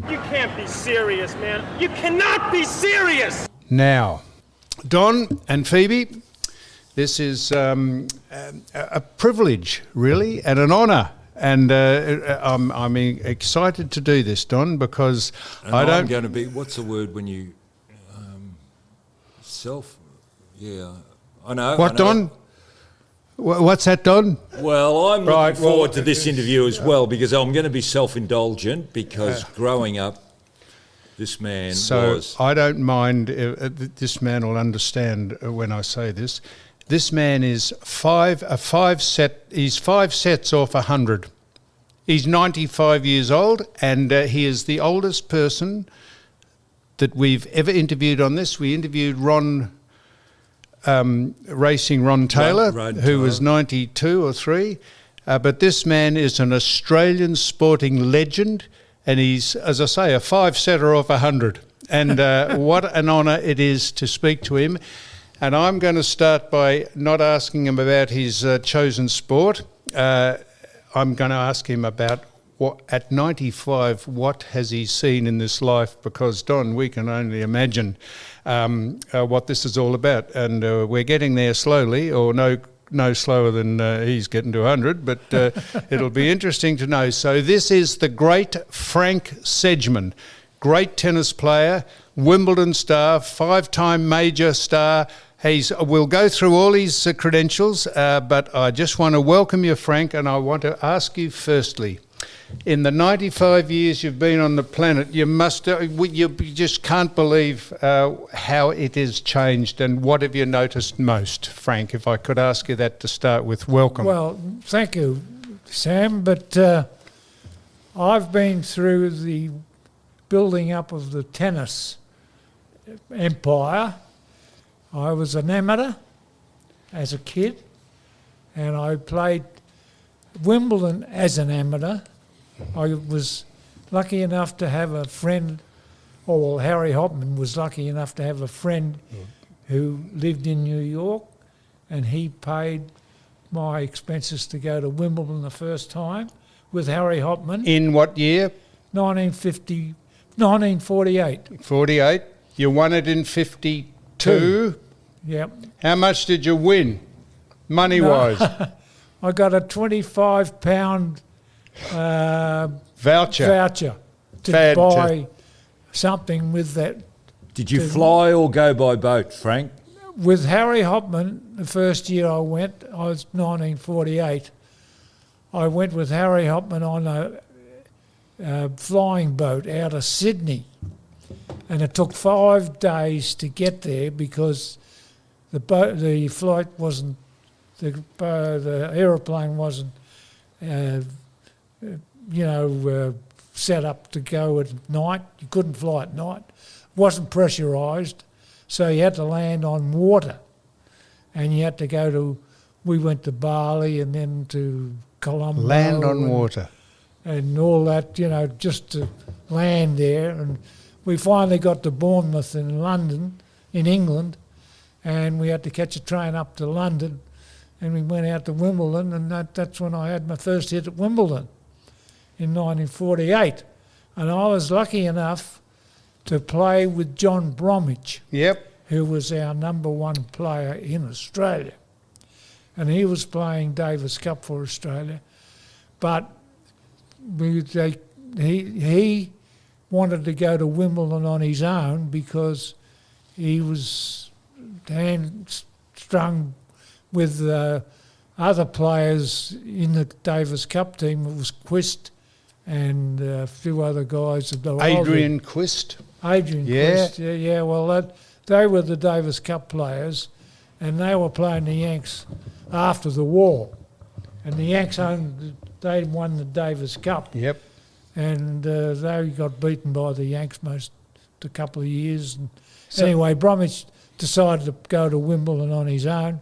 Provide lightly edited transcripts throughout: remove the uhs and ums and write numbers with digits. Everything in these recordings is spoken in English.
You can't be serious, man. You cannot be serious! Now, Don and Phoebe, this is a privilege, really, and an honour. And I'm excited to do this, Don, because I'm going to be, what's the word when you, I know. What, Don? What's that, Don? Well, I'm looking forward to this interview as well, because I'm going to be self-indulgent, because growing up, this man was... So I don't mind, this man will understand when I say this. This man is he's 5 sets off 100. He's 95 years old, and he is the oldest person that we've ever interviewed on this. We interviewed Racing Ron Taylor, who was 92 or 3. But this man is an Australian sporting legend, and he's, as I say, a 5-setter off 100. And what an honour it is to speak to him. And I'm going to start by not asking him about his chosen sport. I'm going to ask him about what, at 95, what has he seen in this life? Because, Don, we can only imagine what this is all about. And we're getting there slowly, or no slower than he's getting to 100, but it'll be interesting to know. So this is the great Frank Sedgman, great tennis player, Wimbledon star, 5-time major star. We'll go through all his credentials, but I just want to welcome you, Frank, and I want to ask you firstly, in the 95 years you've been on the planet, you just can't believe how it has changed, and what have you noticed most, Frank? If I could ask you that to start with. Welcome. Well, thank you, Sam, but I've been through the building up of the tennis empire. I was an amateur as a kid, and I played Wimbledon as an amateur. I was lucky enough to have a friend, Harry Hopman was lucky enough to have a friend who lived in New York, and he paid my expenses to go to Wimbledon the first time with Harry Hopman. In what year? 1948. 48. You won it in 52. Yep. How much did you win, money-wise? I got a £25 voucher to buy something with that. Did you fly or go by boat, Frank? With Harry Hopman, the first year I went, I was 1948. I went with Harry Hopman on a flying boat out of Sydney, and it took 5 days to get there because the flight wasn't, the aeroplane wasn't, set up to go at night. You couldn't fly at night. It wasn't pressurised, so you had to land on water, and you had to we went to Bali and then to Colombo. Land on water. And all that, just to land there. And we finally got to Bournemouth in London, in England, and we had to catch a train up to London, and we went out to Wimbledon, and that's when I had my first hit at Wimbledon in 1948. And I was lucky enough to play with John Bromwich, who was our #1 player in Australia. And he was playing Davis Cup for Australia. But he wanted to go to Wimbledon on his own because he was hand-strung with other players in the Davis Cup team. It was Quist and a few other guys. Adrian Quist? Adrian Quist, yeah. Well, they were the Davis Cup players, and they were playing the Yanks after the war. And the Yanks they won the Davis Cup. Yep. And they got beaten by the Yanks a couple of years. And anyway, Bromwich decided to go to Wimbledon on his own,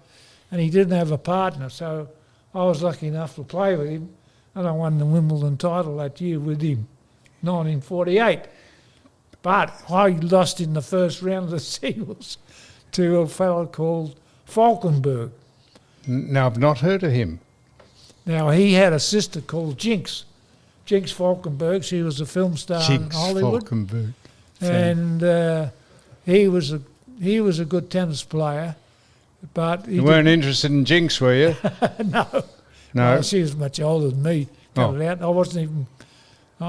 and he didn't have a partner, so I was lucky enough to play with him, and I won the Wimbledon title that year with him, 1948. But I lost in the first round of the singles to a fellow called Falkenberg. Now, I've not heard of him. Now, he had a sister called Jinx, Jinx Falkenberg. She was a film star in Jinx Hollywood. Falkenberg. And he was a good tennis player, but You weren't interested in Jinx, were you? no. No. Well, she was much older than me. Cut it out. I wasn't A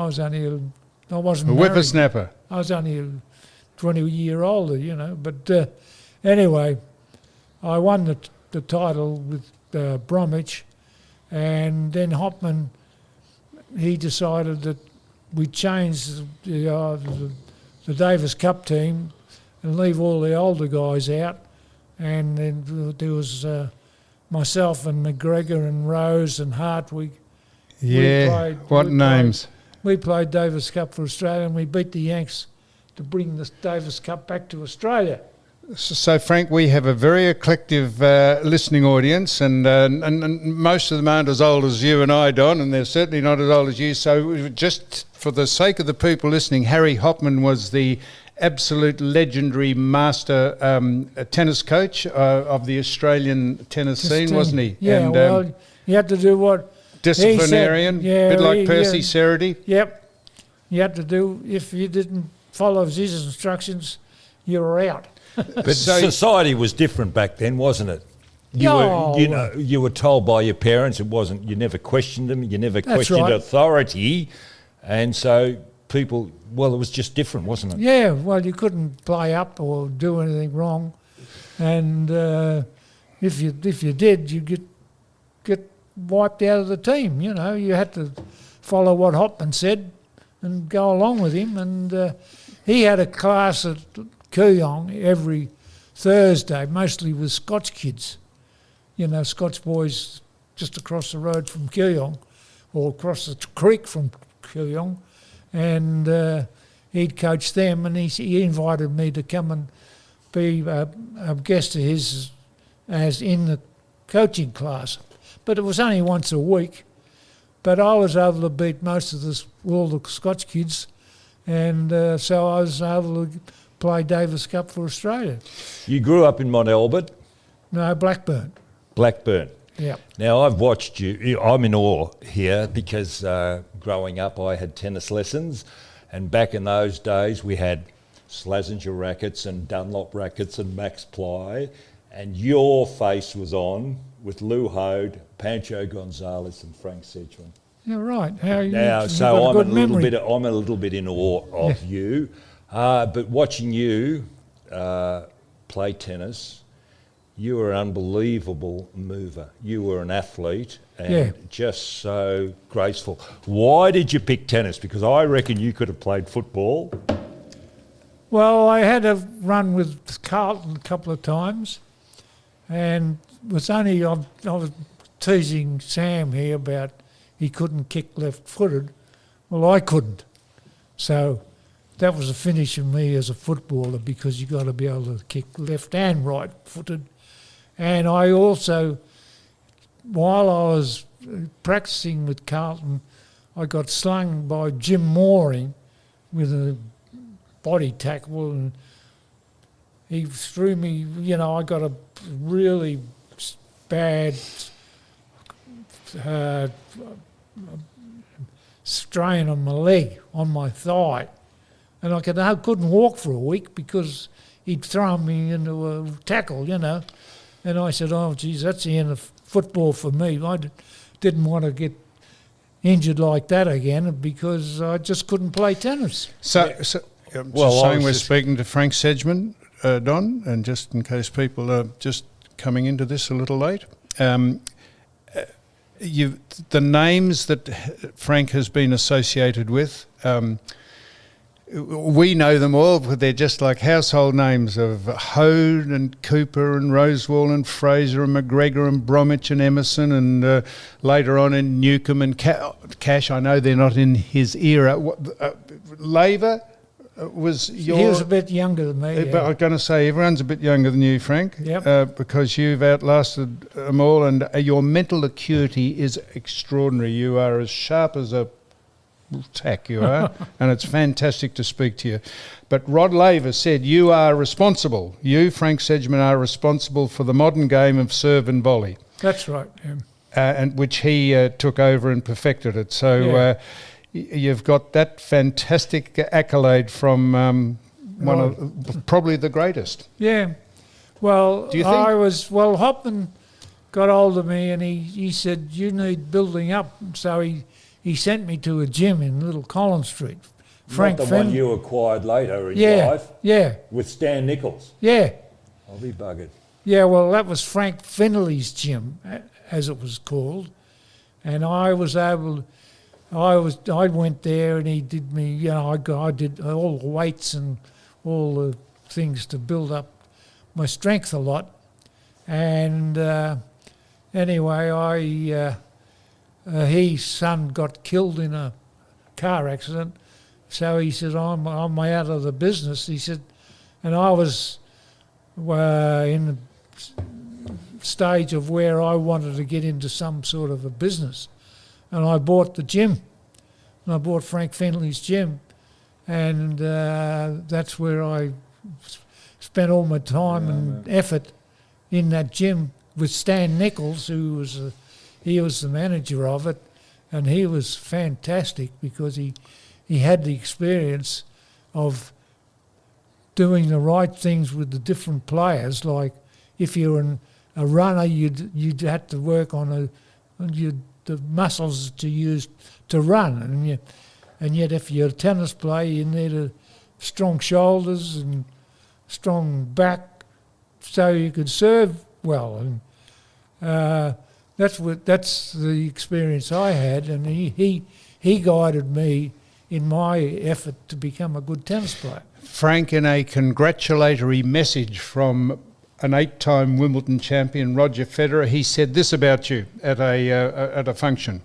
married. whippersnapper. I was only a 20-year older, you know. But anyway, I won the title with Bromwich, and then Hopman, he decided that we changed the Davis Cup team and leave all the older guys out, and then there was myself and McGregor and Rose and Hartwig. Yeah. What names? We played Davis Cup for Australia, and we beat the Yanks to bring the Davis Cup back to Australia. So, Frank, we have a very eclectic listening audience, and most of them aren't as old as you and I, Don, and they're certainly not as old as you. So just for the sake of the people listening, Harry Hopman was the absolute legendary master tennis coach of the Australian tennis scene, wasn't he? Yeah, and, well, you had to do what disciplinarian, he said. bit like Percy Ceredy. Yep. You had to do, if you didn't follow his instructions, you were out. But society was different back then, wasn't it? You were told by your parents. It wasn't. You never questioned them. You never questioned authority, and so people. Well, it was just different, wasn't it? Yeah. Well, you couldn't play up or do anything wrong, and if you did, you get wiped out of the team. You know, you had to follow what Hopman said and go along with him. And he had a class at Kooyong every Thursday, mostly with Scotch kids. You know, Scotch boys just across the road from Kooyong, or across the creek from Kooyong, and he'd coach them, and he invited me to come and be a guest of his as in the coaching class. But it was only once a week. But I was able to beat most of all the Scotch kids, and so I was able to play Davis Cup for Australia. You grew up in Mont Albert? No, Blackburn. Blackburn. Yeah. Now, I've watched you. I'm in awe here because growing up I had tennis lessons, and back in those days we had Slazenger rackets and Dunlop rackets and Max Ply, and your face was on with Lou Hode, Pancho Gonzalez and Frank Sedgman. Yeah, right. How you? Now, so I'm a little bit in awe of you, but watching you play tennis, you were an unbelievable mover. You were an athlete and just so graceful. Why did you pick tennis? Because I reckon you could have played football. Well, I had a run with Carlton a couple of times, and it was only I was teasing Sam here about he couldn't kick left-footed. Well, I couldn't. So that was a finish of me as a footballer, because you got to be able to kick left and right-footed. And I also, while I was practicing with Carlton, I got slung by Jim Mooring with a body tackle, and he threw me, you know, I got a really bad strain on my leg, on my thigh. And I couldn't walk for a week because he'd thrown me into a tackle, you know. And I said, oh, geez, that's the end of football for me. I didn't want to get injured like that again because I just couldn't play tennis. We're speaking to Frank Sedgman, Don, and just in case people are just coming into this a little late, the names that Frank has been associated with, we know them all, but they're just like household names of Hode and Cooper and Rosewall and Fraser and McGregor and Bromwich and Emerson, and later on in Newcomb and Cash. I know they're not in his era. Laver was your... He was a bit younger than me. But I was going to say, everyone's a bit younger than you, Frank, because you've outlasted them all, and your mental acuity is extraordinary. You are as sharp as a tack, you are, and it's fantastic to speak to you. But Rod Laver said you, Frank Sedgman, are responsible for the modern game of serve and volley. That's right, and which he took over and perfected it. So you've got that fantastic accolade from one of probably the greatest. Yeah. Well, Do you think? Hopman got hold of me and he said, you need building up. So he sent me to a gym in Little Collins Street. Not the one you acquired later in life? Yeah. With Stan Nichols? Yeah. I'll be buggered. Yeah, well, that was Frank Finley's gym, as it was called. And I went there and he did me, I did all the weights and all the things to build up my strength a lot. And anyway, his son got killed in a car accident. So he said, I'm out of the business. He said, and I was in the stage of where I wanted to get into some sort of a business. And I bought the gym. And I bought Frank Finley's gym. And that's where I spent all my time and effort in that gym with Stan Nichols, who was he was the manager of it. And he was fantastic because he had the experience of doing the right things with the different players. Like if you're a runner, you'd have to work on the muscles that you use to run, and yet if you're a tennis player, you need strong shoulders and strong back, so you could serve well. And that's the experience I had, and he guided me in my effort to become a good tennis player. Frank, in a congratulatory message from an 8-time Wimbledon champion, Roger Federer, he said this about you at a function.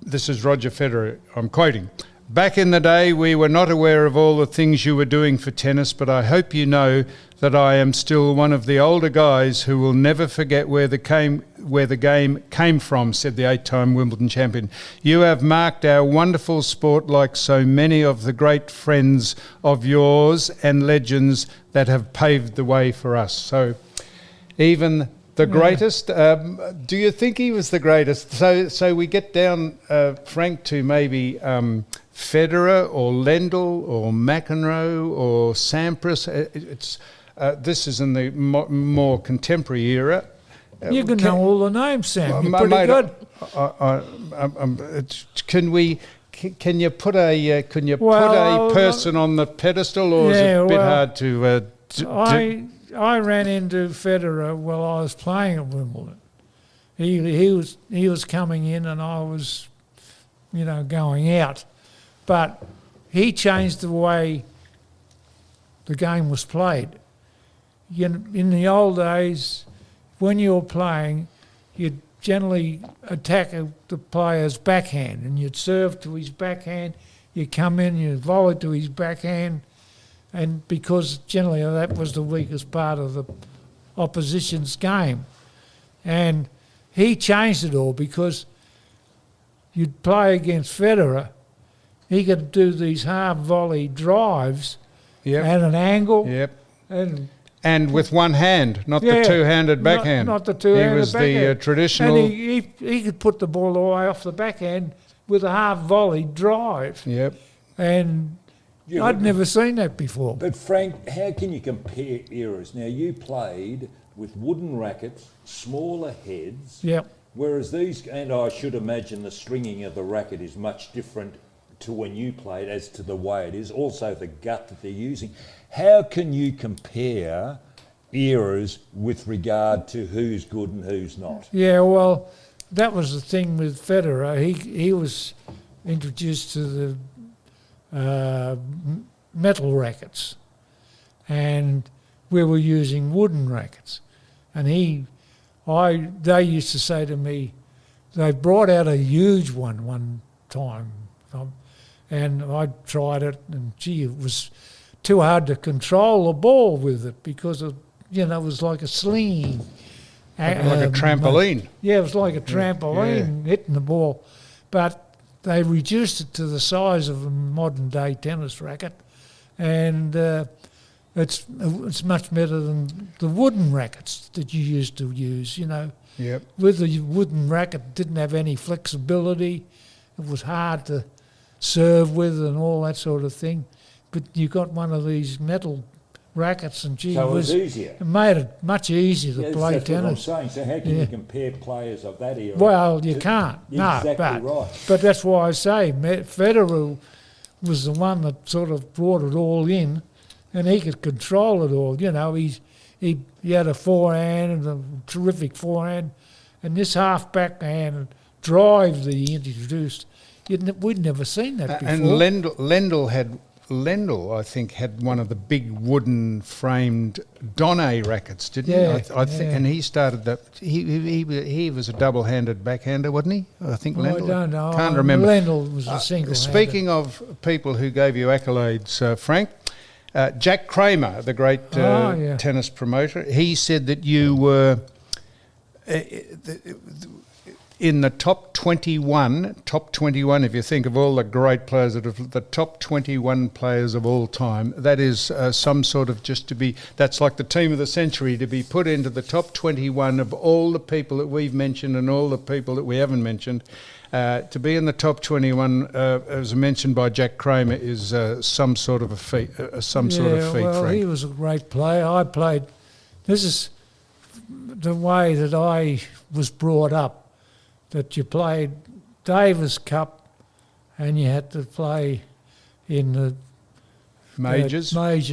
This is Roger Federer, I'm quoting. Back in the day, we were not aware of all the things you were doing for tennis, but I hope you know that I am still one of the older guys who will never forget where the game came from, said the 8-time Wimbledon champion. You have marked our wonderful sport like so many of the great friends of yours and legends that have paved the way for us. So even the greatest, do you think he was the greatest? So we get down, Frank, to maybe Federer or Lendl or McEnroe or Sampras. This is in the more contemporary era. You can know all the names, Sam. You're pretty good. Can you put a person on the pedestal, or is it a bit hard to? I ran into Federer while I was playing at Wimbledon. He was coming in and I was, going out, but he changed the way the game was played. In the old days, when you were playing, you'd generally attack the player's backhand and you'd serve to his backhand, you'd come in, you'd volley to his backhand, and because generally that was the weakest part of the opposition's game. And he changed it all because you'd play against Federer, he could do these half volley drives at an angle. Yep. And with one hand, not the two-handed backhand. Not the two-handed He was backhand. the traditional... And he could put the ball all the way off the backhand with a half-volley drive. Yep. And I'd never seen that before. But Frank, how can you compare eras? Now, you played with wooden rackets, smaller heads. Yep. Whereas these, and I should imagine the stringing of the racket is much different to when you played as to the way it is, also the gut that they're using. How can you compare eras with regard to who's good and who's not? Yeah, well, that was the thing with Federer. He was introduced to the metal rackets, and we were using wooden rackets. And they used to say to me, they brought out a huge one time, and I tried it, and gee, it was too hard to control the ball with it because it was like a sling. Like a trampoline. Yeah, it was like a trampoline hitting the ball. But they reduced it to the size of a modern-day tennis racket, and it's much better than the wooden rackets that you used to use, Yep. With the wooden racket, it didn't have any flexibility. It was hard to serve with and all that sort of thing. But you got one of these metal rackets, and gee, So it was easier. it made it much easier to play that's tennis. what I'm saying. So how can you compare players of that era? Well, you can't. You're exactly No, right. but that's why I say Federer was the one that sort of brought it all in, and he could control it all. You know, he had a forehand and a terrific forehand, and this half backhand drive that he introduced, we'd never seen that before. And Lendl, I think, had one of the big wooden framed Donne rackets, didn't he? I think, and he started that. He was a double-handed backhander, wasn't he? I think Lendl. I don't know. Can't remember. Lendl was a single. Speaking of people who gave you accolades, Frank, Jack Kramer, the great tennis promoter, he said that you were in the top 21, if you think of all the great players, the top 21 players of all time, that is some sort of that's like the team of the century, to be put into the top 21 of all the people that we've mentioned and all the people that we haven't mentioned. To be in the top 21, as mentioned by Jack Kramer, is some sort of a feat, well, Frank. He was a great player. This is the way that I was brought up, that you played Davis Cup and you had to play in the major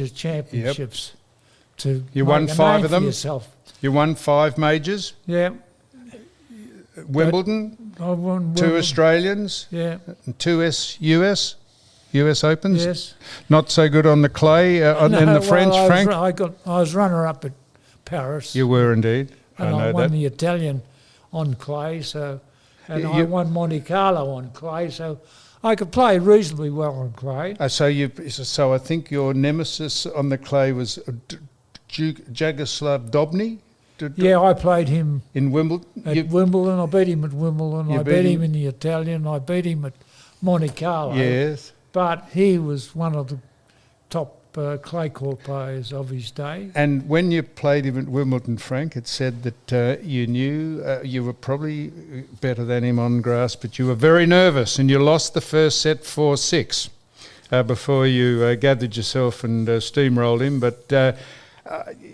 championships. To you won 5 of them? Yourself. You won 5 majors? Yeah. Wimbledon? I won Wimbledon. 2 Australians? Yeah. And 2 US Opens? Yes. Not so good on the clay in the French, Frank? I was runner-up at Paris. You were indeed. And I won the Italian on clay, I won Monte Carlo on clay, so I could play reasonably well on clay. So I think your nemesis on the clay was Jagislav Dobny? I played him in Wimbledon. At Wimbledon. I beat him at Wimbledon. I beat him in the Italian. I beat him at Monte Carlo. Yes. But he was one of the top clay court players of his day. And when you played him at Wimbledon, Frank, it said that you knew you were probably better than him on grass, but you were very nervous and you lost the first set 4-6 before you gathered yourself and steamrolled him. But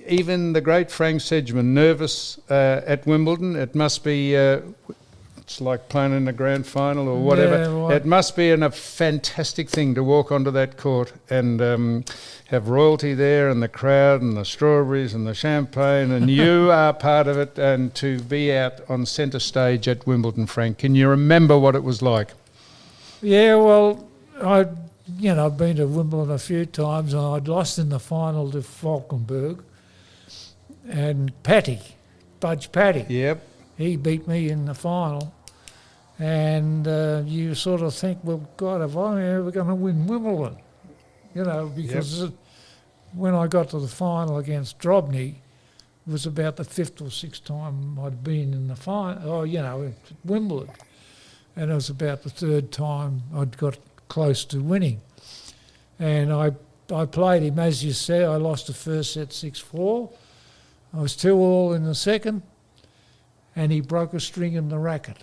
even the great Frank Sedgman, nervous at Wimbledon, it must be... it's like playing in the grand final or whatever. Yeah, right. It must be a fantastic thing to walk onto that court and have royalty there and the crowd and the strawberries and the champagne, and you are part of it, and to be out on centre stage at Wimbledon, Frank. Can you remember what it was like? Yeah, well, I've been to Wimbledon a few times, and I'd lost in the final to Falkenberg and Budge Patty. Yep. He beat me in the final. And you sort of think, well, God, if I'm ever going to win Wimbledon, because when I got to the final against Drobny, it was about the 5th or 6th time I'd been in the final, at Wimbledon. And it was about the 3rd time I'd got close to winning. And I played him, as you said, I lost the first set 6-4. I was 2-all in the second, and he broke a string in the racket.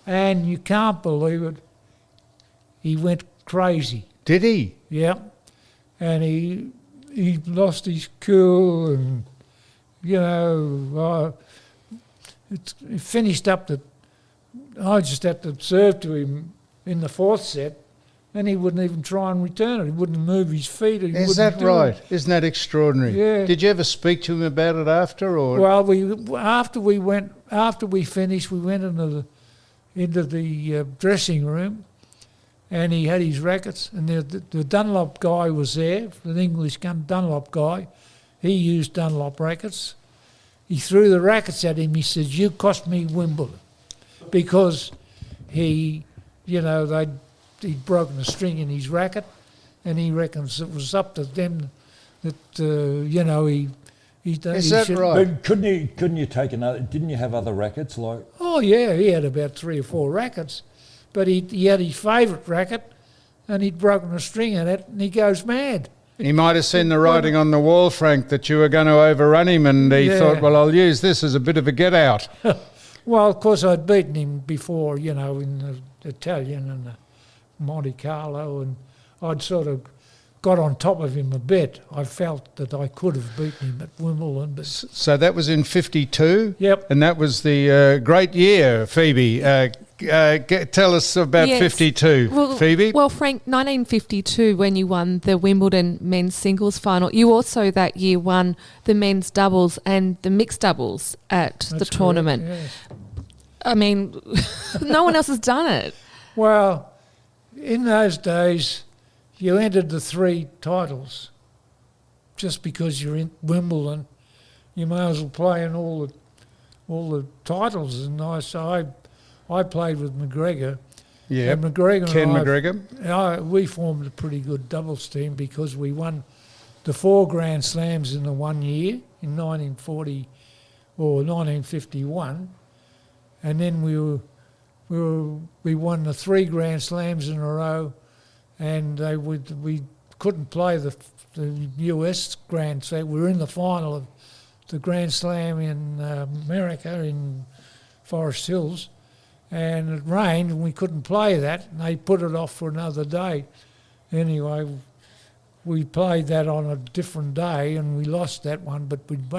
And you can't believe it, he went crazy. Did he? Yeah. And he lost his cool, and, it finished up that I just had to serve to him in the 4th set, and he wouldn't even try and return it. He wouldn't move his feet. Is that right? Isn't that extraordinary? Yeah. Did you ever speak to him about it after? Or? Well, after we finished, we went into the dressing room, and he had his rackets, and the Dunlop guy was there, the English Dunlop guy. He used Dunlop rackets. He threw the rackets at him. He says, "You cost me Wimbledon," because he'd broken a string in his racket, and he reckons it was up to them that Is that right? But couldn't you take another? Didn't you have other rackets like? Oh yeah, he had about 3 or 4 rackets, but he had his favourite racket, and he'd broken a string in it, and he goes mad. He might have seen the writing on the wall, Frank, that you were going to overrun him, and he thought, well, I'll use this as a bit of a get-out. Well, of course, I'd beaten him before, in the Italian and the Monte Carlo, and I'd sort of got on top of him a bit. I felt that I could have beaten him at Wimbledon. But So that was in 52? Yep. And that was the great year, Phoebe. Tell us about 52, well, Phoebe. Well, Frank, 1952, when you won the Wimbledon men's singles final, you also that year won the men's doubles and the mixed doubles at the tournament. Correct, yes. I mean, no one else has done it. Well, in those days, you entered the 3 titles. Just because you're in Wimbledon, you may as well play in all the titles. And I played with McGregor. Yeah, And McGregor Ken and McGregor. we formed a pretty good doubles team because we won the 4 Grand Slams in the one year in 1940 or 1951, and then we won the 3 Grand Slams in a row, and we couldn't play the US Grand Slam. We were in the final of the Grand Slam in America in Forest Hills, and it rained and we couldn't play that, and they put it off for another day. Anyway, we played that on a different day and we lost that one, but we'd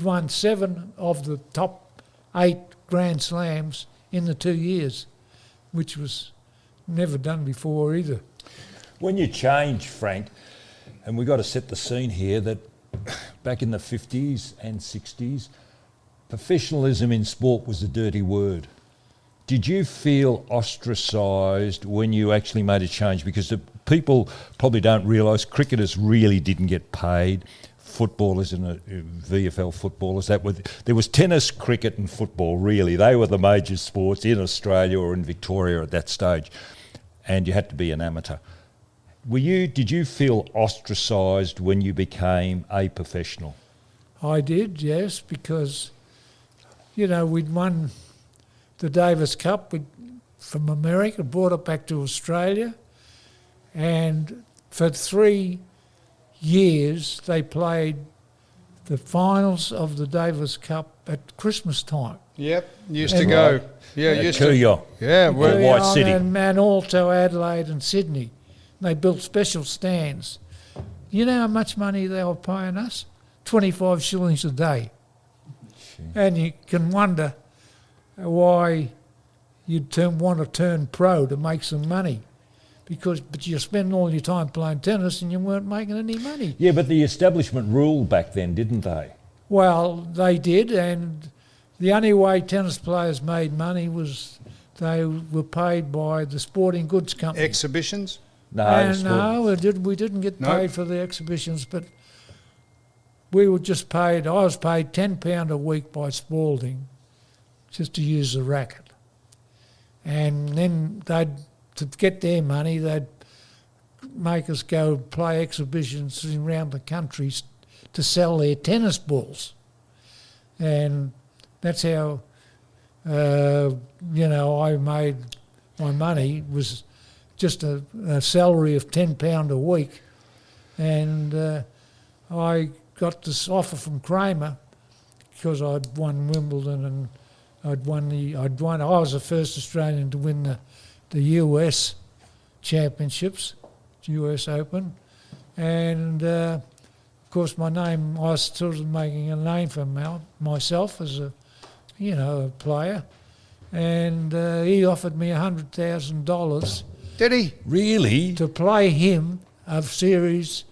won 7 of the top 8 Grand Slams in the 2 years, which was never done before either. When you change, Frank, and we've got to set the scene here, that back in the 50s and 60s, professionalism in sport was a dirty word. Did you feel ostracised when you actually made a change? Because the people probably don't realise cricketers really didn't get paid. Footballers and VFL footballers, there was tennis, cricket and football, really. They were the major sports in Australia or in Victoria at that stage, and you had to be an amateur. Did you feel ostracised when you became a professional? I did, yes, because, we'd won the Davis Cup from America, brought it back to Australia, and for 3 years they played the finals of the Davis Cup at Christmas time. Yep, used to go. Yeah, used to. Yeah, White City. And also Adelaide and Sydney. They built special stands. You know how much money they were paying us? 25 shillings a day. And you can wonder why you'd want to turn pro to make some money. But you spend all your time playing tennis and you weren't making any money. Yeah, but the establishment ruled back then, didn't they? Well, they did, and the only way tennis players made money was they were paid by the sporting goods company. Exhibitions? No, we didn't get paid for the exhibitions, but we were just paid. I was paid £10 a week by Spalding just to use the racket. And then to get their money, they'd make us go play exhibitions around the country to sell their tennis balls. And that's how, I made my money, was just a salary of £10 a week. And I got this offer from Kramer because I'd won Wimbledon and I was the first Australian to win the US championships, US Open, and of course I was sort of making a name for myself as a player, and he offered me $100,000. Did he? Really? To play him a series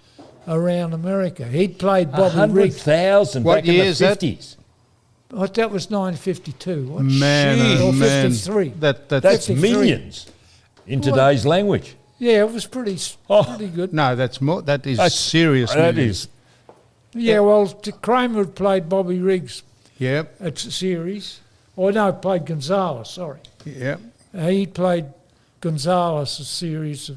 around America. He'd played Bobby Riggs. $100,000 back in the 50s. Oh, that was 1952. Man, or 53. That's 53. millions in today's language. Yeah, it was pretty good. No, that's more. That is serious. That millions. is. Yeah, well, Kramer had played Bobby Riggs. Yep. At a series. Played Gonzalez, sorry. Yep. He played Gonzalez a series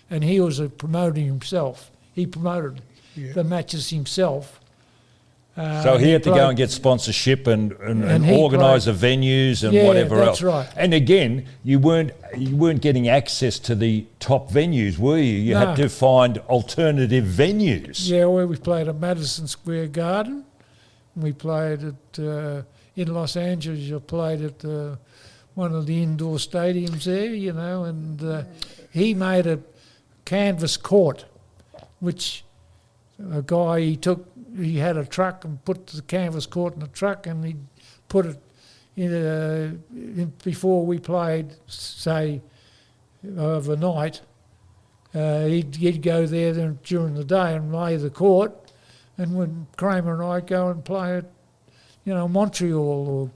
and he was promoting himself. He promoted the matches himself. So he had to go and get sponsorship and organise the venues and whatever else. Yeah, that's right. And again, you weren't getting access to the top venues, were you? You had to find alternative venues. Yeah, we played at Madison Square Garden. We played at in Los Angeles. You played at one of the indoor stadiums there, and he made a canvas court, which a guy he had a truck and put the canvas court in the truck, and he put it in before we played, say, overnight. He'd go there during the day and lay the court, and when Kramer and I go and play at, Montreal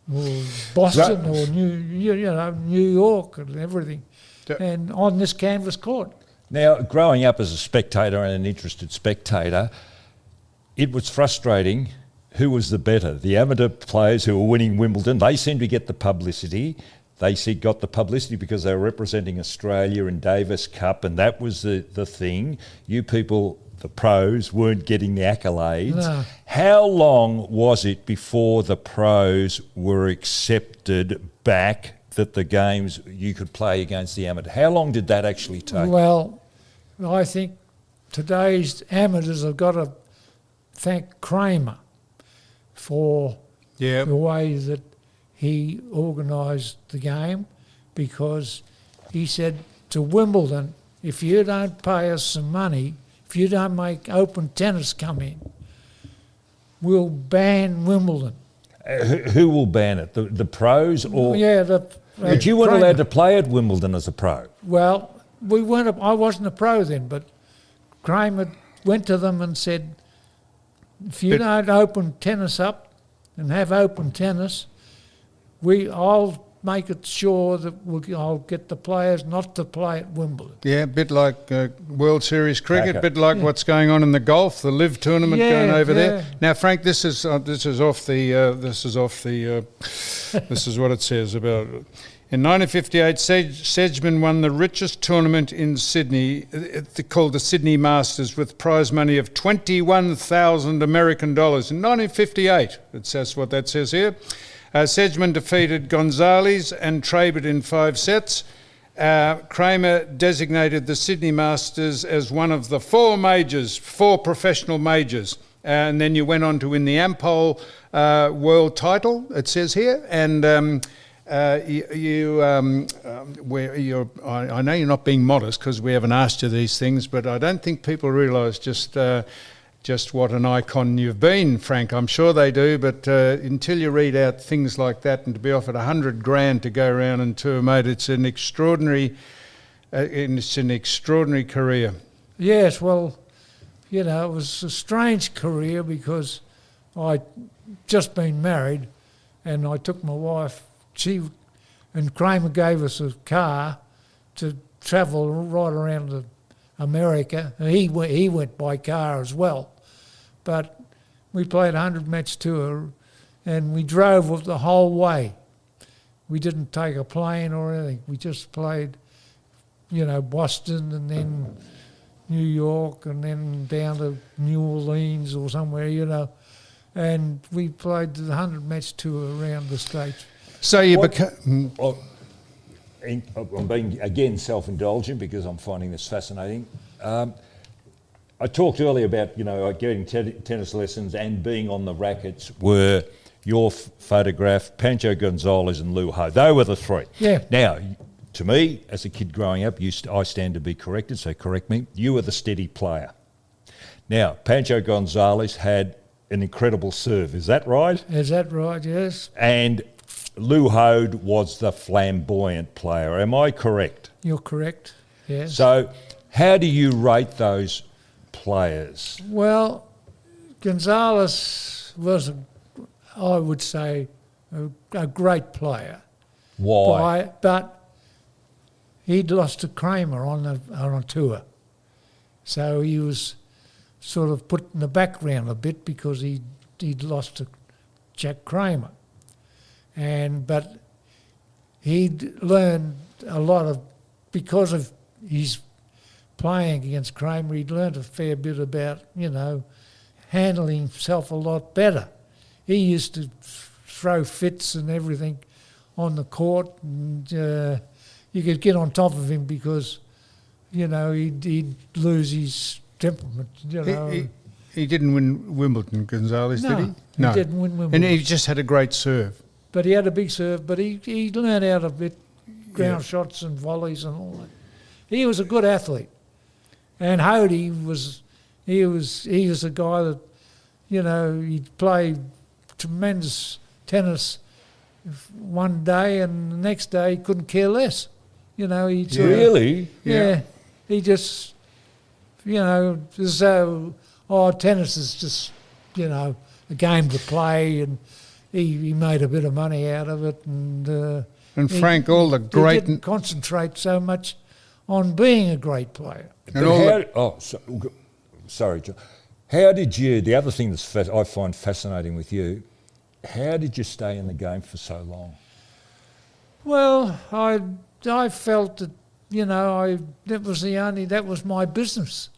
or Boston or New York and everything, and on this canvas court. Now, growing up as a spectator and an interested spectator, it was frustrating. Who was the better? The amateur players who were winning Wimbledon, they seemed to get the publicity. They got the publicity because they were representing Australia in Davis Cup, and that was the thing. You people, the pros, weren't getting the accolades. No. How long was it before the pros were accepted back that the games you could play against the amateur? How long did that actually take? Well, I think today's amateurs have got to thank Kramer for the way that he organised the game, because he said to Wimbledon, if you don't pay us some money, if you don't make open tennis come in, we'll ban Wimbledon. Who will ban it? The pros or? Yeah, But you weren't allowed to play at Wimbledon as a pro. Well, we weren't. I wasn't a pro then, but Kramer went to them and said, if you don't open tennis up and have open tennis, I'll make it sure that I'll get the players not to play at Wimbledon. Yeah, a bit like World Series cricket, a bit like what's going on in the golf, the Live tournament going over there. Now, Frank, this is what it says about it. In 1958, Sedgman won the richest tournament in Sydney, called the Sydney Masters, with prize money of $21,000 American dollars. In 1958, it says what that says here. Sedgman defeated Gonzalez and Trabert in 5 sets. Kramer designated the Sydney Masters as one of the 4 professional majors. And then you went on to win the Ampol world title, it says here. And I know you're not being modest because we haven't asked you these things, but I don't think people realise just what an icon you've been, Frank. I'm sure they do, but until you read out things like that, and to be offered $100,000 to go around and tour, mate, it's an extraordinary career. Yes, well, it was a strange career because I'd just been married, and I took my wife. And Kramer gave us a car to travel right around to America. He went by car as well. But we played a 100-match tour, and we drove the whole way. We didn't take a plane or anything. We just played, Boston and then New York and then down to New Orleans or somewhere, And we played the 100-match tour around the States. So you become... I'm being, again, self-indulgent because I'm finding this fascinating. I talked earlier about, getting tennis lessons and being on the rackets were your photograph, Pancho Gonzalez and Lou Ho. They were the 3. Yeah. Now, to me, as a kid growing up, I stand to be corrected, so correct me, you were the steady player. Now, Pancho Gonzalez had an incredible serve, is that right? Is that right, yes. And Lou Hode was the flamboyant player. Am I correct? You're correct, yes. So how do you rate those players? Well, Gonzalez was, I would say, a great player. Why? But he'd lost to Kramer on a tour. So he was sort of put in the background a bit because he'd lost to Jack Kramer. But he'd learned a lot because of his playing against Kramer, he'd learned a fair bit about, handling himself a lot better. He used to throw fits and everything on the court, and you could get on top of him because, he'd lose his temperament, He didn't win Wimbledon, Gonzalez, did he? No, he didn't win Wimbledon. And he just had a great serve. But he had a big serve, but he learned out a bit, ground shots and volleys and all that. he was a good athlete. And Hody was a guy that, you know, he'd play tremendous tennis one day and the next day he couldn't care less. You know, he Really? Yeah. He just, you know, as though, tennis is just, you know, a game to play, and he made a bit of money out of it. And Frank, all the great... He didn't concentrate so much on being a great player. Sorry, John. How did you, the other thing I find fascinating with you, how did you stay in the game for so long? Well, I felt that, you know, that was my business,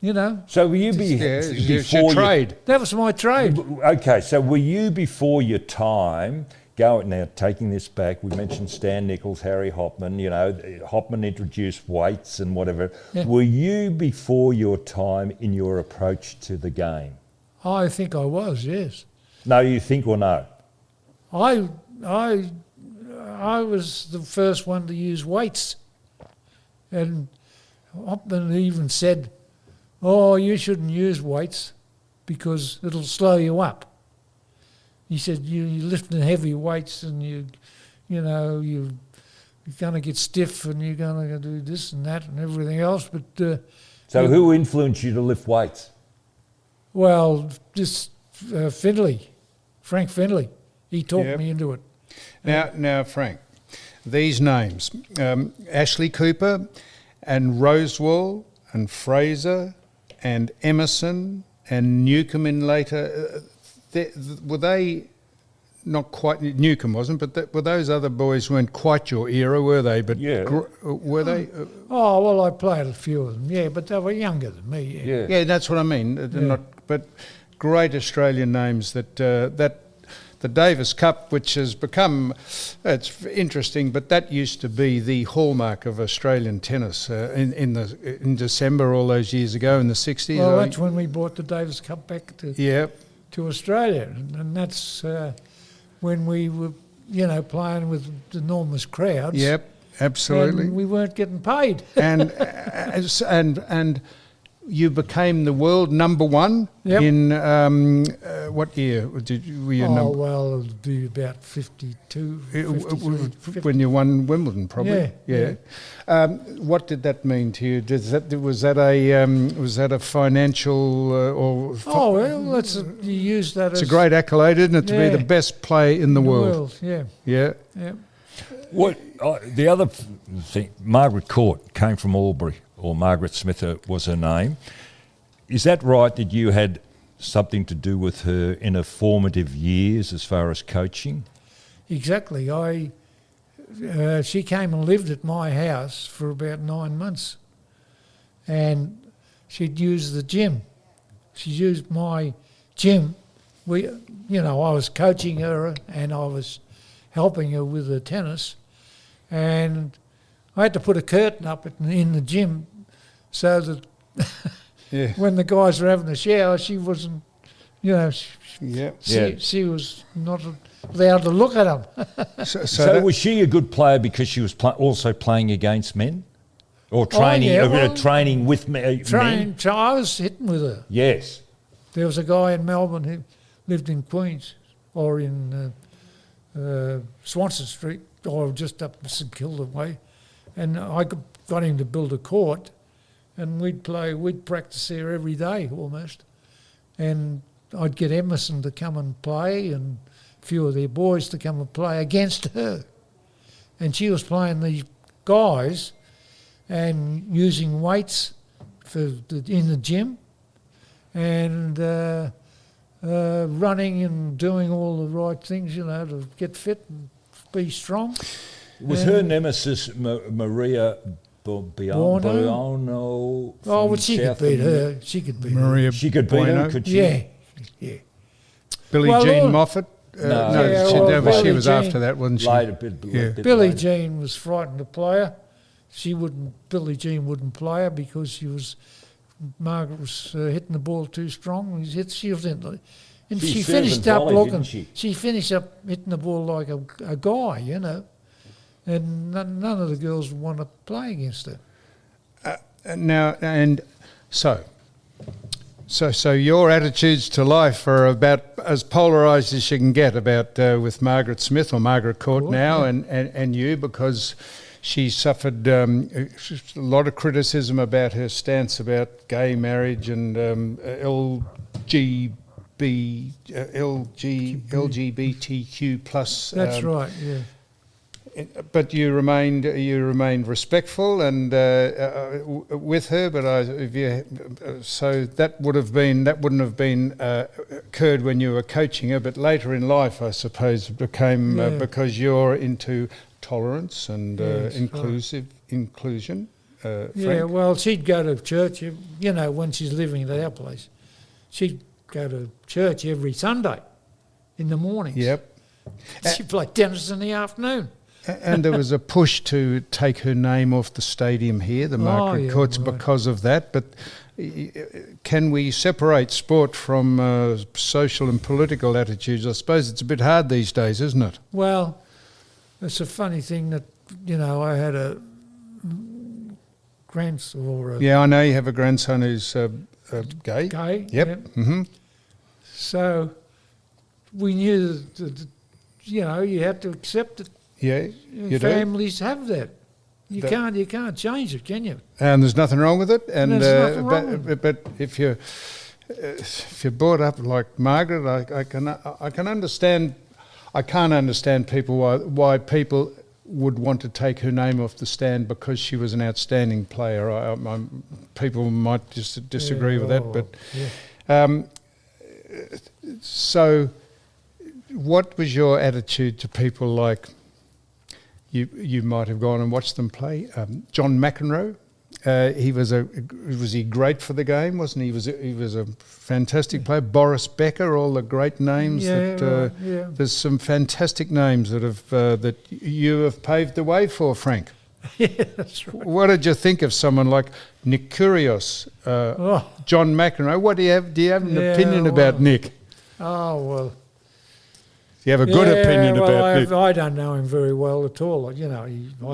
you know. So were you your trade? That was my trade. Okay, so were you before your time, now taking this back, we mentioned Stan Nichols, Harry Hopman, you know, Hopman introduced weights and whatever. Yeah. Were you before your time in your approach to the game? I think I was, yes. No, you think or no? I was the first one to use weights. And Hopman even said, you shouldn't use weights because it'll slow you up. He said, you're lifting heavy weights and you're going to get stiff and you're going to do this and that and everything else. But so who influenced you to lift weights? Well, just Frank Findlay. He talked me into it. Now, Frank, these names, Ashley Cooper and Rosewall and Fraser and Emerson and Newman later... were they not quite... Newcomb wasn't, but were those other boys weren't quite your era, were they? But yeah. Were they? Well, I played a few of them, yeah, but they were younger than me. Yeah, that's what I mean. But great Australian names that the Davis Cup, which has become... It's interesting, but that used to be the hallmark of Australian tennis in December all those years ago in the 60s. Well, that's when we brought the Davis Cup back to Australia, and that's when we were, you know, playing with enormous crowds. Yep, absolutely. And we weren't getting paid. and you became the world number one in what year were you number? Well, it'll be about 52, 53, when you won Wimbledon, probably. Yeah. What did that mean to you? Was that a financial you use that. It's a great accolade, isn't it, to be the best player in the world? Yeah. What the other thing? Margaret Court came from Albury, or Margaret Smith was her name. Is that right? That you had something to do with her in her formative years as far as coaching? Exactly. She came and lived at my house for about 9 months, and she'd use the gym. She used my gym. I was coaching her and I was helping her with her tennis, and I had to put a curtain up in the gym so that when the guys were having a shower, she wasn't, she was not allowed to look at them. So was she a good player because she was also playing against men? Or training, training with men? I was hitting with her. Yes. There was a guy in Melbourne who lived in Queens or in Swanson Street or just up St Kilda way, and I got him to build a court, and we'd practice there every day almost, and I'd get Emerson to come and play and a few of their boys to come and play against her, and she was playing these guys and using weights in the gym and running and doing all the right things, to get fit and be strong. Was her nemesis Maria Buono? She could beat her. She could beat Maria. She could beat her, could she? Yeah. Billie Jean Moffat? She was after that, wasn't she? Billie Jean was frightened to play her. Billie Jean wouldn't play her because Margaret was hitting the ball too strong. She was in the... And she finished up looking... She finished up hitting the ball like a guy, and none of the girls want to play against her. Now, and so your attitudes to life are about as polarised as you can get about with Margaret Smith or Margaret Court now, yeah. and you, because she suffered a lot of criticism about her stance about gay marriage and LGBTQ plus. That's right. Yeah. But you remained respectful and with her. But so that wouldn't have been occurred when you were coaching her. But later in life, I suppose, it became because you're into tolerance and inclusion. Yeah. Well, she'd go to church. When she's living at our place, she'd go to church every Sunday in the mornings. Yep. She played tennis in the afternoon. And there was a push to take her name off the stadium here, the Margaret Courts, because of that. But can we separate sport from social and political attitudes? I suppose it's a bit hard these days, isn't it? Well, it's a funny thing that, I had a grandson or a... Yeah, I know you have a grandson who's gay. Gay, Yep. Mm-hmm. So we knew that, you had to accept it. Yeah, you Families have that. You can't change it, can you? And there's nothing wrong with it. And there's nothing wrong. But if you're brought up like Margaret, I can understand. I can't understand why people would want to take her name off the stand because she was an outstanding player. People might just disagree with that, but so what was your attitude to people like? You might have gone and watched them play. John McEnroe, was he great for the game, wasn't he? He was a fantastic player. Boris Becker, all the great names. There's some fantastic names that you have paved the way for, Frank. Yeah, that's right. What did you think of someone like Nick Kyrgios, John McEnroe? Do you have an opinion about Nick? Oh, well... You have a good opinion about Nick. I don't know him very well at all. I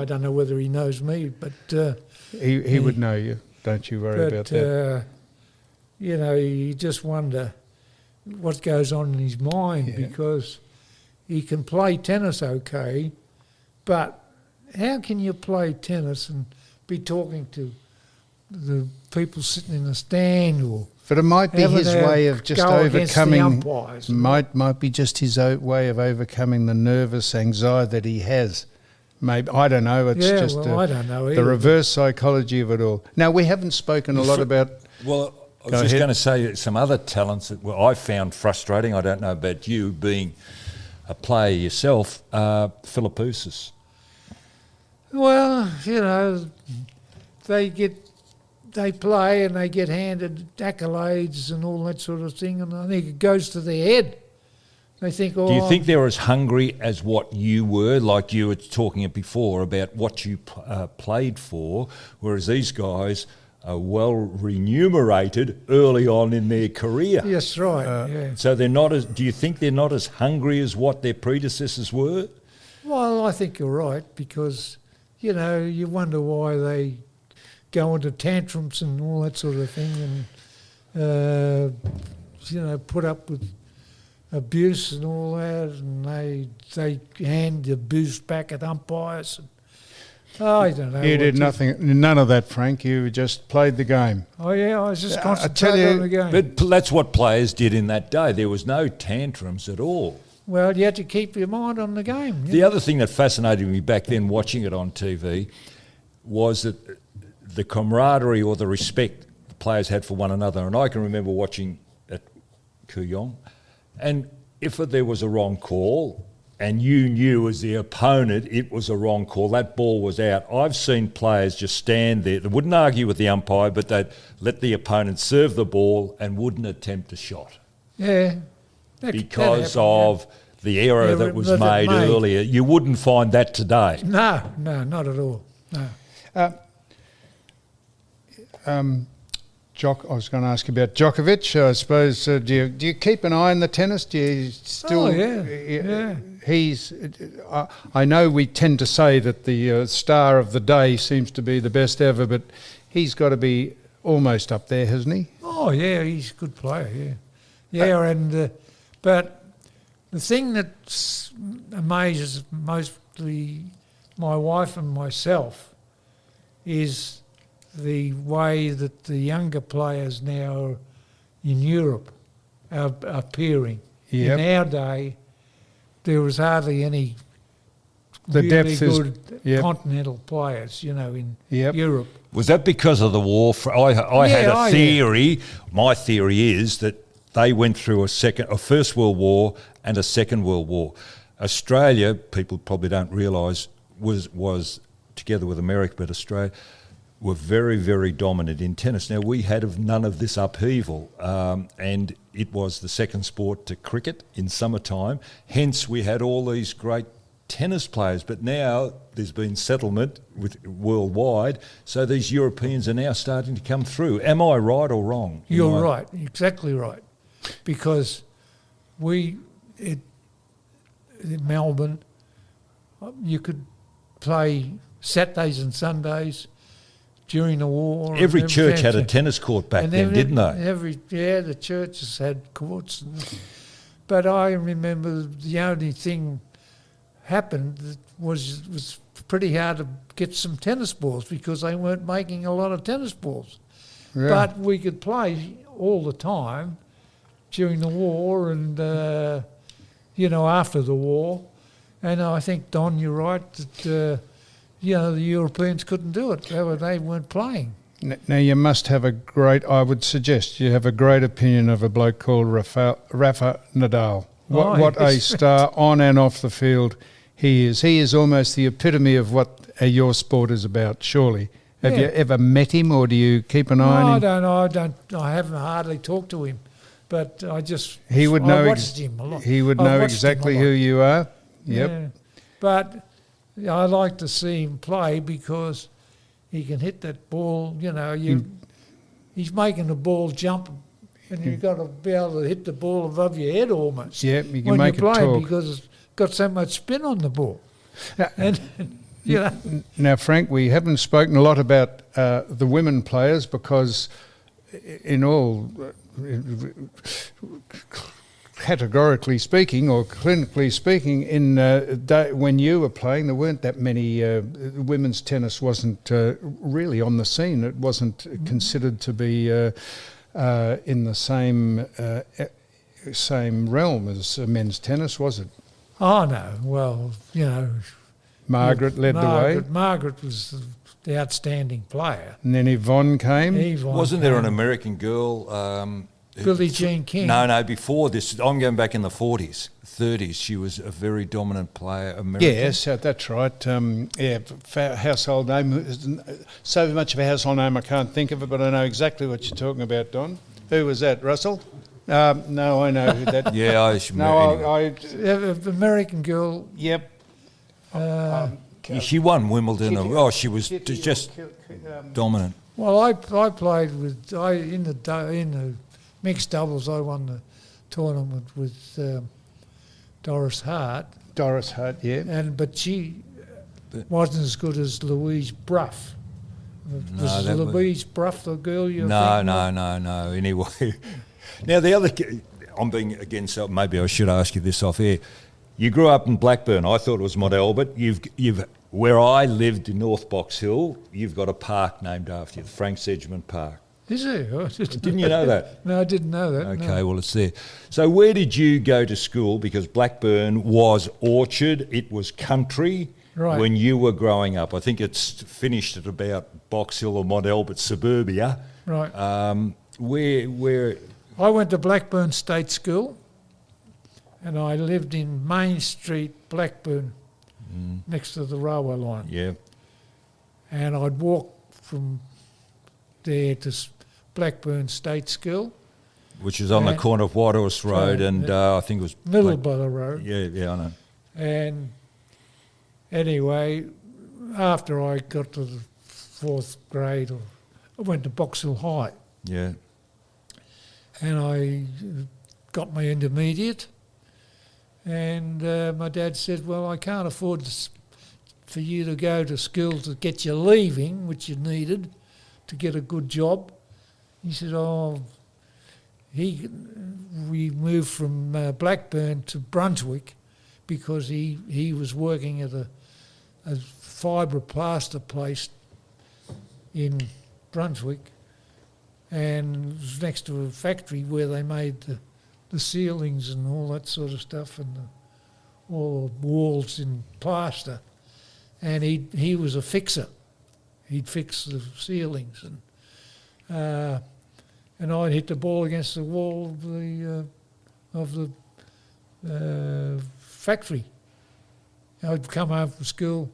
don't know whether he knows me, but... he would know you. Don't you worry about that. You just wonder what goes on in his mind because he can play tennis okay, but how can you play tennis and be talking to the people sitting in the stand or... But it might be his way of just overcoming. Might be just his way of overcoming the nervous anxiety that he has. Maybe I don't know. It's I don't know either. The reverse psychology of it all. Now we haven't spoken a lot about. Well, I was just going to say some other talents that I found frustrating. I don't know about you, being a player yourself, Philippoussis. Well, they play and they get handed accolades and all that sort of thing, and I think it goes to their head. They think, do you think they're as hungry as what you were, like you were talking before about what you played for, whereas these guys are well remunerated early on in their career? Yes, right. So they're not as. Do you think they're not as hungry as what their predecessors were? Well, I think you're right because, you wonder why they go into tantrums and all that sort of thing and, put up with abuse and all that, and they hand the abuse back at umpires. I don't know. You did none of that, Frank. You just played the game. Oh, yeah, I was just concentrating on the game. But that's what players did in that day. There was no tantrums at all. Well, you had to keep your mind on the game. The other thing that fascinated me back then watching it on TV was that the camaraderie or the respect the players had for one another. And I can remember watching at Kooyong, and if there was a wrong call and you knew as the opponent it was a wrong call, that ball was out. I've seen players just stand there. They wouldn't argue with the umpire, but they'd let the opponent serve the ball and wouldn't attempt a shot. Yeah. Because of the error that was made earlier. You wouldn't find that today. No, not at all. No. I was going to ask you about Djokovic. I suppose. Do you keep an eye on the tennis? Do you still? Oh yeah. He's. I know we tend to say that the star of the day seems to be the best ever, but he's got to be almost up there, hasn't he? Oh yeah, he's a good player. Yeah, but the thing that amazes mostly my wife and myself is the way that the younger players now in Europe are appearing. Yep. In our day, there was hardly any The really depth is- good yep. continental players, in Yep. Europe. Was that because of the war? I had a theory. My theory is that they went through a First World War and a Second World War. Australia, people probably don't realise, was together with America, but Australia were very, very dominant in tennis. Now, we had none of this upheaval, and it was the second sport to cricket in summertime. Hence, we had all these great tennis players, but now there's been settlement worldwide, so these Europeans are now starting to come through. Am I right or wrong? You're right, exactly right. Because in Melbourne, you could play Saturdays and Sundays during the war. Every church had a tennis court back then, didn't they? The churches had courts. But I remember the only thing happened that was pretty hard to get some tennis balls because they weren't making a lot of tennis balls. Yeah. But we could play all the time during the war and, after the war. And I think, Don, you're right, that, the Europeans couldn't do it. They weren't playing. Now, you must have I would suggest you have a great opinion of a bloke called Rafa Nadal. What a star on and off the field he is. He is almost the epitome of what your sport is about, surely. Have you ever met him, or do you keep an eye on him? I haven't hardly talked to him, but I watched him a lot. He would know exactly who you are. Yep. Yeah. But I like to see him play because he can hit that ball. He's making the ball jump, and you've got to be able to hit the ball above your head almost. Yep, you can when make you it play talk. Because it's got so much spin on the ball. Now, Frank, we haven't spoken a lot about the women players because, in all, categorically speaking or clinically speaking, when you were playing, there weren't that many. Women's tennis wasn't really on the scene. It wasn't considered to be in the same realm as men's tennis, was it? Oh no! Well, Margaret led the way. Margaret was the outstanding player. And then Yvonne came. Wasn't there an American girl? Billie Jean King? No, before this. I'm going back in the 40s, 30s. She was a very dominant player, American. Yes, that's right. Household name. So much of a household name I can't think of it, but I know exactly what you're talking about, Don. Who was that, Russell? No, I know who that. Yeah, I should. American girl. Yep. She won Wimbledon. She was just dominant. Well, I played in the mixed doubles. I won the tournament with Doris Hart. Doris Hart, yeah. But she wasn't as good as Louise Brough. Was Louise Brough the girl you? No. Anyway, now the other. I'm being again. So maybe I should ask you this off air. You grew up in Blackburn. I thought it was Mont Albert. You've where I lived in North Box Hill. You've got a park named after you, the Frank Sedgman Park. Is there? Didn't you know that? No, I didn't know that. Okay, well, it's there. So where did you go to school? Because Blackburn was orchard, it was country when you were growing up. I think it's finished at about Box Hill or Mont Albert suburbia. Right. Where? I went to Blackburn State School, and I lived in Main Street, Blackburn, next to the railway line. Yeah. And I'd walk from there to Blackburn State School. Which is on the corner of Whitehorse Road and I think it was... Middleborough Road. Yeah, I know. And anyway, after I got to the fourth grade, I went to Box Hill High. Yeah. And I got my intermediate. And my dad said, well, I can't afford for you to go to school to get your leaving, which you needed to get a good job. He said, we moved from Blackburn to Brunswick because he was working at a fibroplaster place in Brunswick, and it was next to a factory where they made the ceilings and all that sort of stuff, and all the walls in plaster. And he was a fixer. He'd fix the ceilings, and I'd hit the ball against the wall of the factory. I'd come home from school,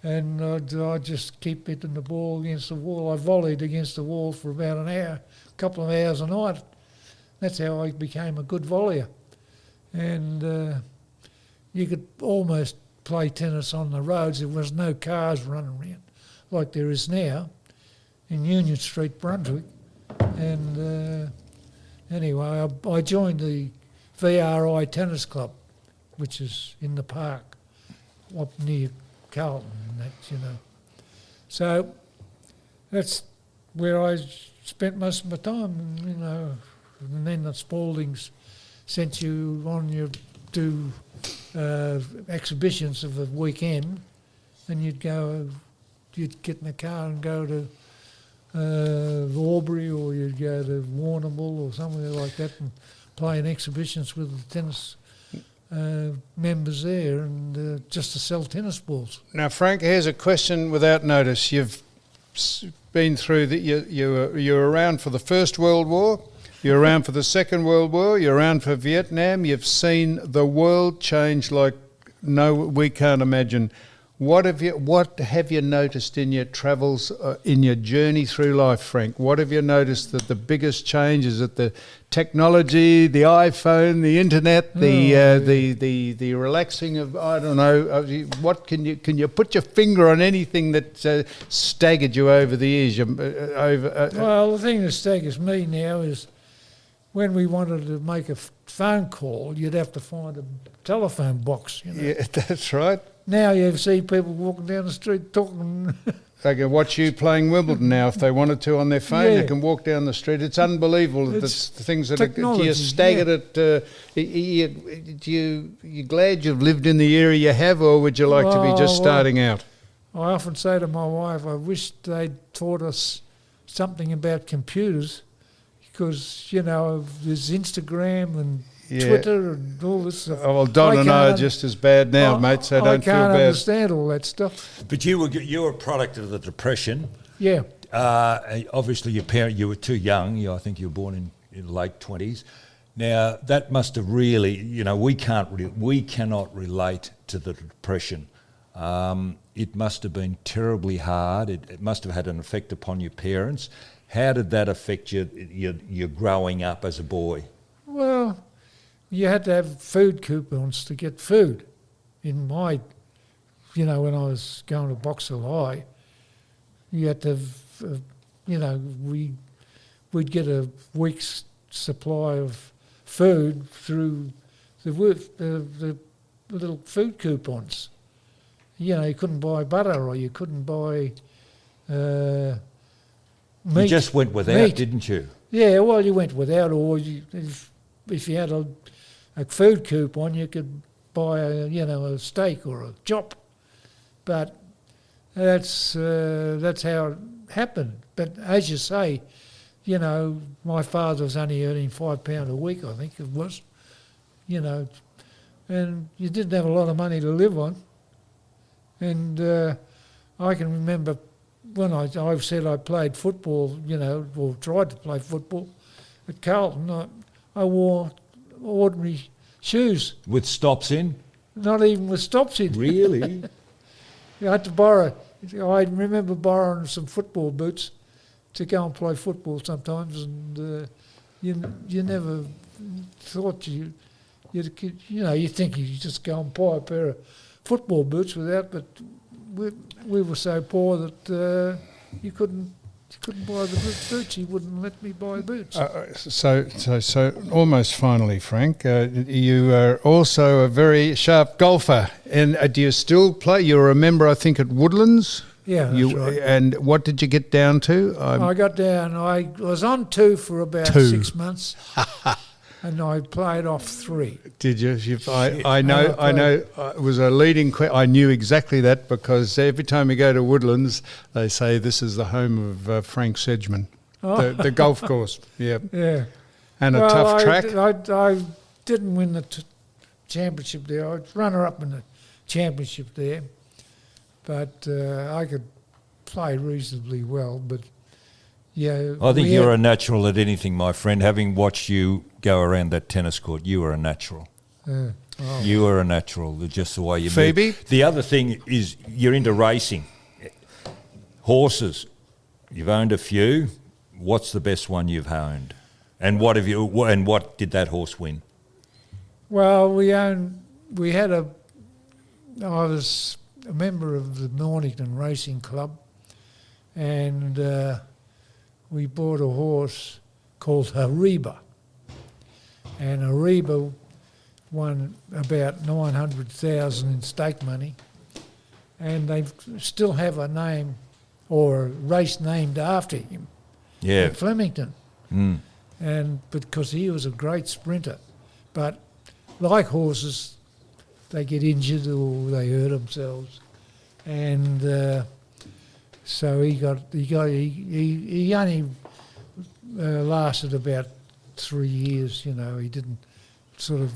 and I'd just keep hitting the ball against the wall. I volleyed against the wall for about an hour, a couple of hours a night. That's how I became a good volleyer. And you could almost play tennis on the roads. There was no cars running around like there is now in Union Street, Brunswick. And anyway, I joined the VRI Tennis Club, which is in the park up near Carlton and that. So that's where I spent most of my time, and then the Spaldings sent you on your do exhibitions of a weekend, and you'd get in the car and go to Albury, or you'd go to Warrnambool or somewhere like that and play in exhibitions with the tennis members there, and just to sell tennis balls. Now, Frank, here's a question without notice. You've been through you're around for the First World War, you're around for the Second World War, you're around for Vietnam. You've seen the world change like we can't imagine. What have you noticed in your travels, in your journey through life, Frank? What have you noticed that the biggest change is? It the technology, the iPhone, the internet, the relaxing of, I don't know. What can you put your finger on anything that staggered you over the years? Well, the thing that staggers me now is when we wanted to make a phone call, you'd have to find a telephone box. Yeah, that's right. Now you see people walking down the street talking. They can watch you playing Wimbledon now if they wanted to on their phone. Yeah. They can walk down the street. It's unbelievable. The things that you're staggered at. You glad you've lived in the era you have, or would you like to be just starting out? I often say to my wife, I wish they'd taught us something about computers, because, there's Instagram and Twitter and all this stuff. Oh, well, Don and I are just as bad now, mate, so don't feel bad. I can't understand all that stuff. But you were a product of the Depression. Yeah. Obviously, you were too young. I think you were born in the late 20s. Now, that must have really, we cannot relate to the Depression. It must have been terribly hard. It must have had an effect upon your parents. How did that affect your growing up as a boy? Well, you had to have food coupons to get food. In my, when I was going to Boxall High, you had to have, we'd get a week's supply of food through the little food coupons. You couldn't buy butter, or you couldn't buy meat. You just went without, didn't you? Yeah, well, you went without, or if you had a food coupon, you could buy a steak or a chop. But that's how it happened. But as you say, my father was only earning £5 a week, I think it was, and you didn't have a lot of money to live on. And I can remember when I've said I played football, or tried to play football at Carlton, I wore ordinary shoes. With stops in? Not even with stops in. Really? I had to borrow. I remember borrowing some football boots to go and play football sometimes, and you never thought you think you just go and buy a pair of football boots without, but we were so poor that you couldn't couldn't buy the boots. He wouldn't let me buy boots. So almost finally, Frank, you are also a very sharp golfer. And do you still play? You're a member, I think, at Woodlands? Yeah, that's right. And what did you get down to? I got down. I was on 2 for about 6 months, and I played off 3. Did you? I know. It was a leading question. I knew exactly that because every time you go to Woodlands, they say this is the home of Frank Sedgman, the golf course. Yeah. Yeah. And a tough track. I didn't win the championship there. I was runner-up in the championship there. But I could play reasonably well. But yeah, I think you're a natural at anything, my friend. Having watched you go around that tennis court, you are a natural. You are a natural. Just the way you Phoebe? move. The other thing is you're into racing. Horses. You've owned a few. What's the best one you've owned? And what have you? And what did that horse win? Well, I was a member of the Mornington Racing Club, and we bought a horse called Hariba, and Hariba won about 900,000 in stake money, and they still have a name or a race named after him at Flemington, and because he was a great sprinter, but like horses, they get injured or they hurt themselves, and so he only lasted about 3 years. You know, he didn't sort of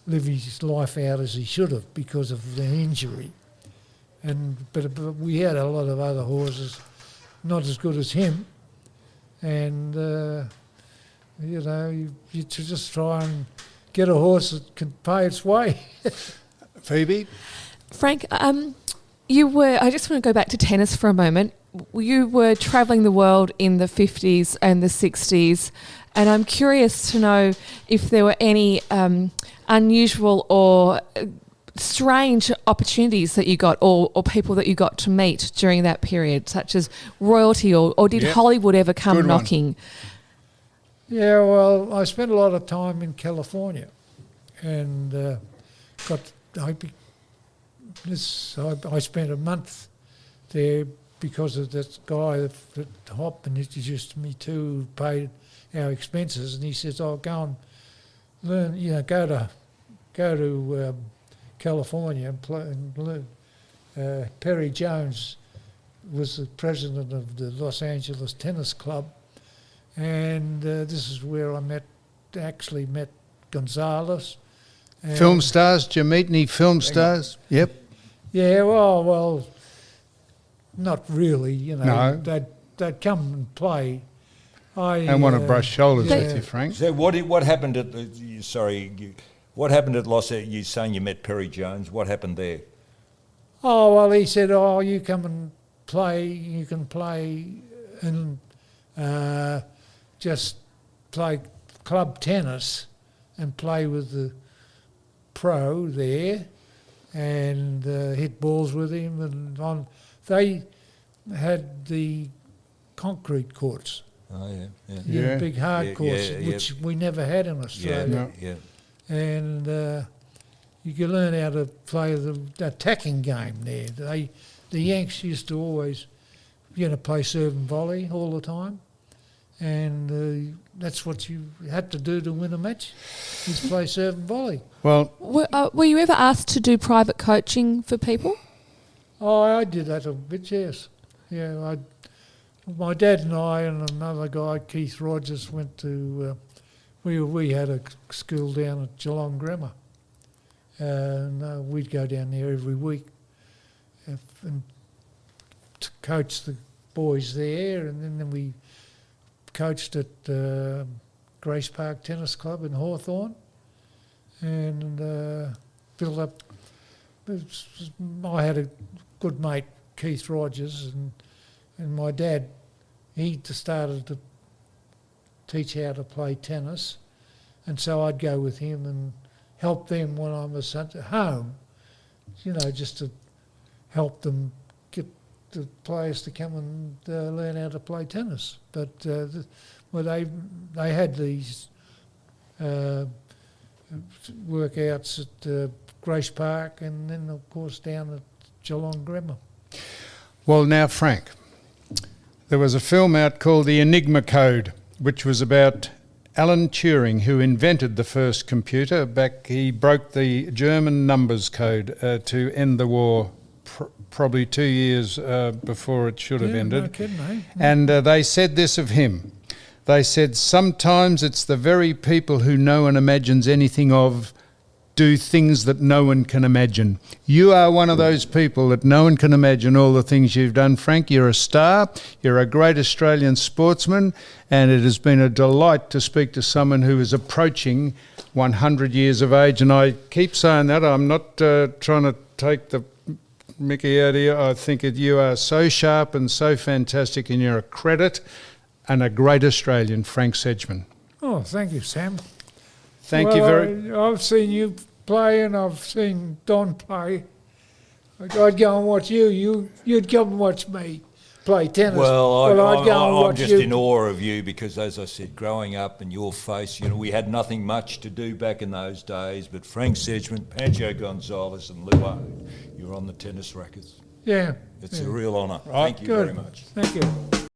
live his life out as he should have because of the injury. But we had a lot of other horses, not as good as him, and you know, you just try and get a horse that can pay its way. Phoebe? Frank, I just want to go back to tennis for a moment. You were travelling the world in the 50s and the 60s, and I'm curious to know if there were any unusual or strange opportunities that you got or people that you got to meet during that period, such as royalty or did Hollywood ever come knocking? Yeah, well, I spent a lot of time in California, and I spent a month there because of this guy that Hop introduced me to, who paid our expenses, and he says, "Oh, go and learn. You know, go to California and play and learn." Perry Jones was the president of the Los Angeles Tennis Club. And this is where I actually met Gonzalez. Film stars? Did you meet any film stars? Yep. Yeah, well, not really. You know, No. they'd come and play. I want to brush shoulders with you, Frank. So what happened at what happened at Los Angeles? You're saying you met Perry Jones. What happened there? Oh, well, he said, "Oh, you come and play. You can play and just play club tennis and play with the pro there and hit balls with him." And they had the concrete courts. Oh, yeah. Yeah, big hard courts, which we never had in Australia. Yeah. And you could learn how to play the attacking game there. The Yanks used to always, play serve and volley all the time. And that's what you had to do to win a match, is play serve and volley. Well, were you ever asked to do private coaching for people? Oh, I did that a bit, yes. Yeah, my dad and I and another guy, Keith Rogers, went to, we had a school down at Geelong Grammar. And we'd go down there every week and to coach the boys there, and then we coached at Grace Park Tennis Club in Hawthorn, and built up. I had a good mate, Keith Rogers, and my dad. He started to teach how to play tennis, and so I'd go with him and help them when I was at home, just to help them the players to come and learn how to play tennis. But they had these workouts at Grace Park, and then of course down at Geelong Grammar. Well, now, Frank, there was a film out called The Enigma Code, which was about Alan Turing, who invented the first computer. He broke the German numbers code to end the war probably 2 years before it should have ended. No kidding, eh? And they said this of him. They said, sometimes it's the very people who no one imagines anything of do things that no one can imagine. You are one of those people that no one can imagine all the things you've done, Frank. You're a star. You're a great Australian sportsman, and it has been a delight to speak to someone who is approaching 100 years of age. And I keep saying that. I'm not trying to take the mickey out of you. I think that you are so sharp and so fantastic, and you're a credit and a great Australian, Frank Sedgman. Oh, thank you, Sam. Thank you very... I've seen you play and I've seen Don play. I'd go and watch you. You'd come and watch me play tennis. I'm just in awe of you because, as I said, growing up in your face, we had nothing much to do back in those days, but Frank Sedgman, Pancho Gonzalez and Luo, you're on the tennis rackets. Yeah. It's a real honour. Right. Thank you very much. Thank you.